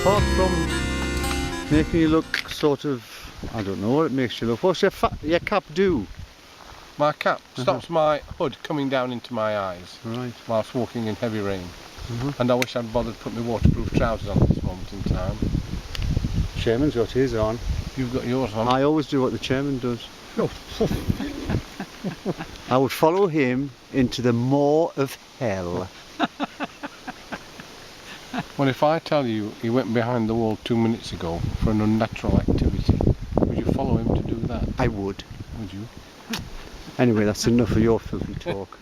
apart from making you look sort of, I don't know what it makes you look. What's your cap do? My cap stops my hood coming down into my eyes whilst walking in heavy rain. And I wish I'd bothered put my waterproof trousers on at this moment in time. Chairman's got his on. You've got yours on. I always do what the chairman does. I would follow him into the maw of hell. Well, if I tell you he went behind the wall 2 minutes ago for an unnatural activity, would you follow him to do that? I would. Would you? Anyway, that's enough of your filthy talk.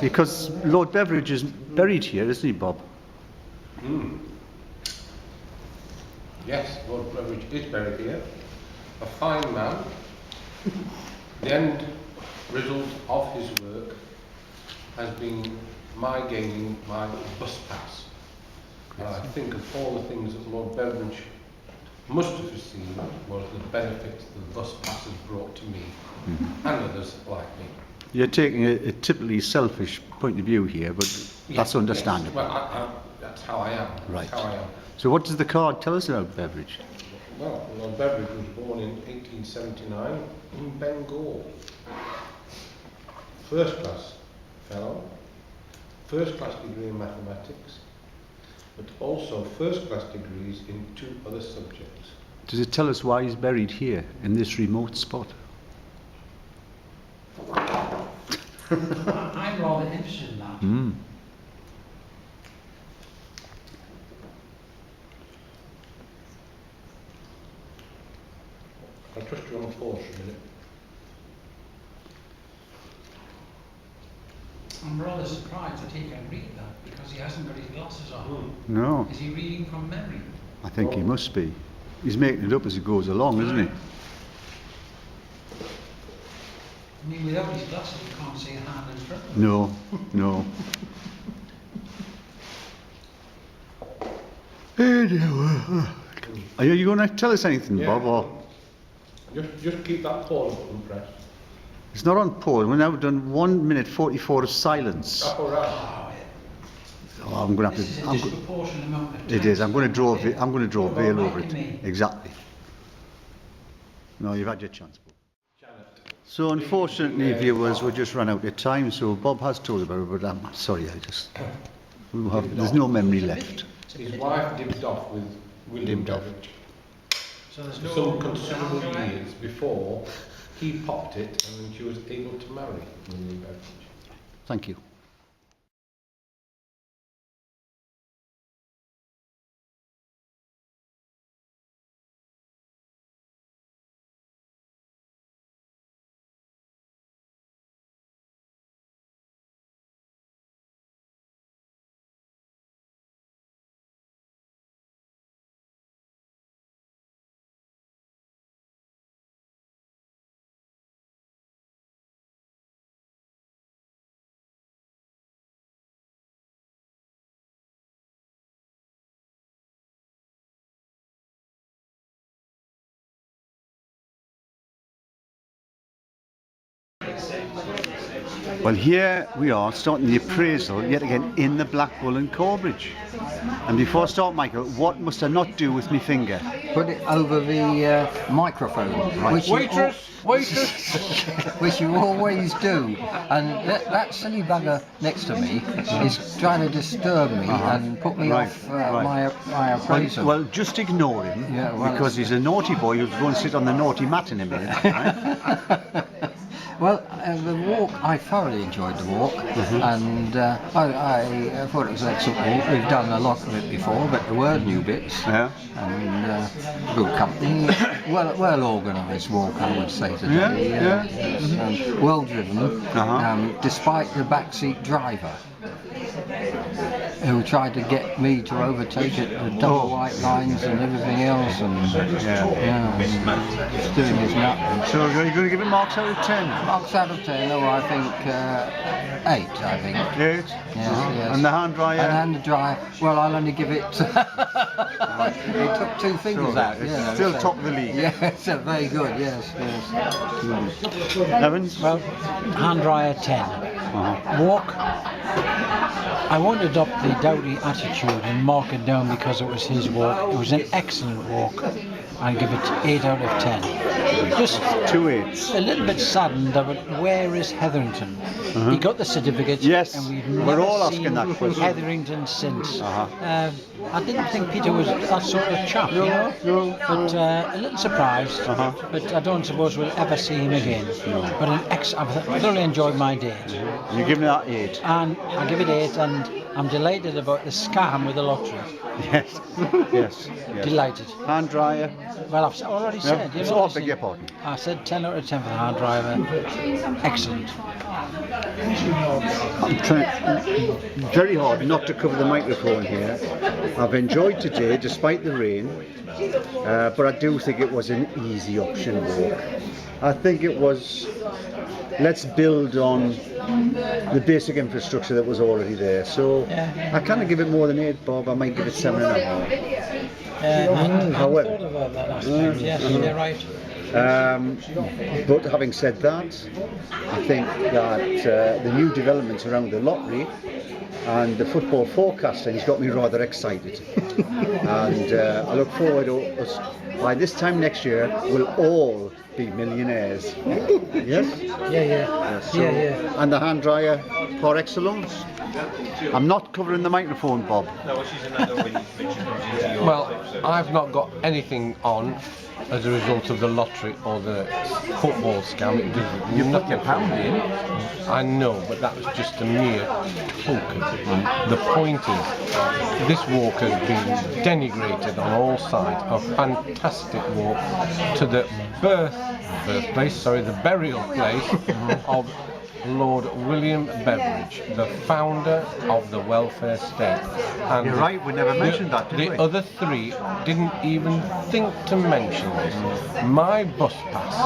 Because Lord Beveridge is buried here, isn't he, Bob? Yes, Lord Beveridge is buried here. A fine man. The end result of his work has been my gaining my bus pass. And I think of all the things that Lord Beveridge must have received was the benefit that the bus pass has brought to me and others like me. You're taking a typically selfish point of view here, but that's understandable. Yes. Well, that's how I am. Right. That's how I am. So what does the card tell us about Beveridge? Well, Lord Beveridge was born in 1879 in Bengal. First class fellow, first class degree in mathematics, but also first class degrees in 2 other subjects. Does it tell us why he's buried here, in this remote spot? I'm rather interested in that. I'll trust you on pause for a minute. I'm rather surprised that he can read that because he hasn't got his glasses on. No. Is he reading from memory? I think he must be. He's making it up as he goes along, isn't he? I mean, without his glasses, you can't see a hand in front of him. No, no. Are you going to tell us anything, Bob? Or? Just keep that pause button pressed. It's not on pause. We've now done 1 minute 44 of silence. Oh, right. Oh, I'm going to have This is a disproportionate amount of time. It is. I'm going to draw a veil over it. Exactly. No, you've had your chance, Bob. So unfortunately, viewers, we just run out of time. So Bob has told about it, but I'm sorry. There's no memory left. His wife dipped off with William Beveridge. So there's no some considerable years before he popped it, and then she was able to marry William Beveridge. Thank you. Well, here we are starting the appraisal yet again in the Black Bull and Corbridge. And before I start, Michael, what must I not do with my finger? Put it over the microphone. Right. Waitress! Which you always do. And that silly bugger next to me is trying to disturb me and put me off my appraisal. Well, just ignore him, because he's a naughty boy who's going to sit on the naughty mat in a minute. Right? Well, the walk, I thoroughly enjoyed the walk, and I thought it was an excellent walk. We've done a lot of it before, but there were new bits, and good company. Well organised walk, I would say today. Well driven, despite the backseat driver. who tried to get me to overtake it, the double white lines and everything else, and he's doing his nut. So you're going to give it marks out of 10? Marks out of 10, oh, I think 8, I think. 8? Yes. And the hand dryer? And the dryer, well, I'll only give it... It took 2 fingers out. It's still top of the league. Yes, very good, yes. Evans? Well, hand dryer 10. Walk. I won't adopt the Doughty attitude and mark it down because it was his walk. It was an excellent walk. I give it 8 out of 10. Just 2 8s. a little bit saddened about where is Hetherington. He got the certificate, Yes, and we've we're never all seen asking that question. Hetherington since. I didn't think Peter was that sort of chap, but a little surprised. But I don't suppose we'll ever see him again. But I've thoroughly enjoyed my day, You're giving that 8? and I give it 8, and I'm delighted about the scam with the lottery. Yes. Yes. Delighted. Hand dryer? Well, I've already said. Yeah. So I beg your pardon. I said 10 out of 10 for the hard driver. Excellent. I'm trying very hard not to cover the microphone here. I've enjoyed today despite the rain, but I do think it was an easy option walk. I think it was, let's build on the basic infrastructure that was already there. So I can't give it more than 8, Bob. I might give it 7.5. However, thought about that last time. Yes, you're right. But having said that, I think that the new developments around the lottery and the football forecasting has got me rather excited. And I look forward to us, by this time next year, we'll all be millionaires. Yes? Yeah. So, and the hand dryer par excellence. I'm not covering the microphone, Bob. Well, I've not got anything on as a result of the lottery or the football scam. You put your pound in. I know, but that was just a mere token. The point is, this walk has been denigrated on all sides. A fantastic walk to the the burial place of Lord William Beveridge, the founder of the welfare state. And You're right, we never mentioned that, did we? The other 3 didn't even think to mention this. My bus pass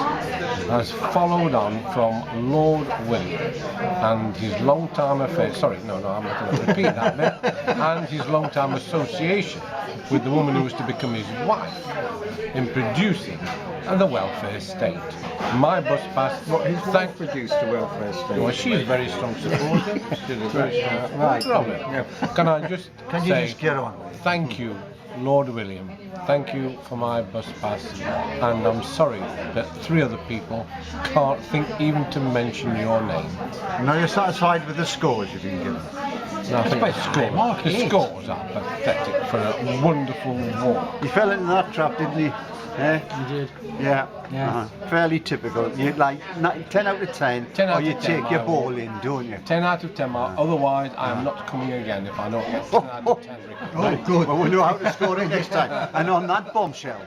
has followed on from Lord William and his long-time affair, I'm not going to repeat that bit, and his long-time association with the woman who was to become his wife in producing the welfare state. My bus pass, Produced the welfare state. well, she's very strong supporter. She's a very strong Right. Can I just Can you say just get on? thank you, Lord William. Thank you for my bus pass, and I'm sorry that 3 other people can't think even to mention your name. Now you're satisfied with the scores you've been given? And I think the scores are pathetic for a wonderful walk. He fell into that trap, didn't he? You did. Yeah. Fairly typical. You like 10 out of 10, 10 out or you of 10, take your I ball will. in, don't you? 10 out of 10 mark. Otherwise, I am not coming again if I don't get 10 out of 10. Oh, good. Well, we'll know how to score it next time. And on that bombshell.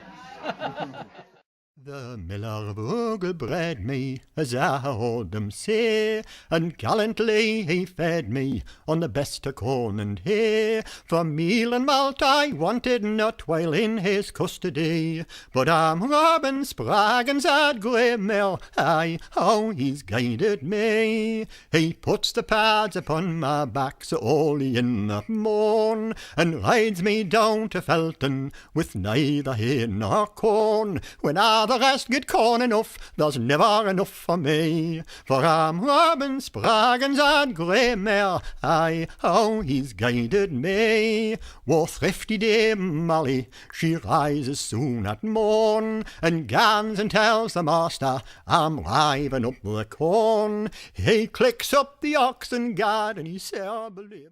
The miller bogle bred me, as I heard him say, and gallantly he fed me on the best of corn and hay. For meal and malt I wanted not while in his custody, but I'm Robin Spraggins at grey mill, aye, how he's guided me. He puts the pads upon my back so early in the morn, and rides me down to Felton with neither hay nor corn. When all the rest get corn enough, there's never enough for me. For I'm Robin Spraggins at grey mare, aye, how he's guided me. Wo thrifty Dame Molly, she rises soon at morn, and gans and tells the master I'm riving up the corn. He clicks up the oxen guard, and he says, I believe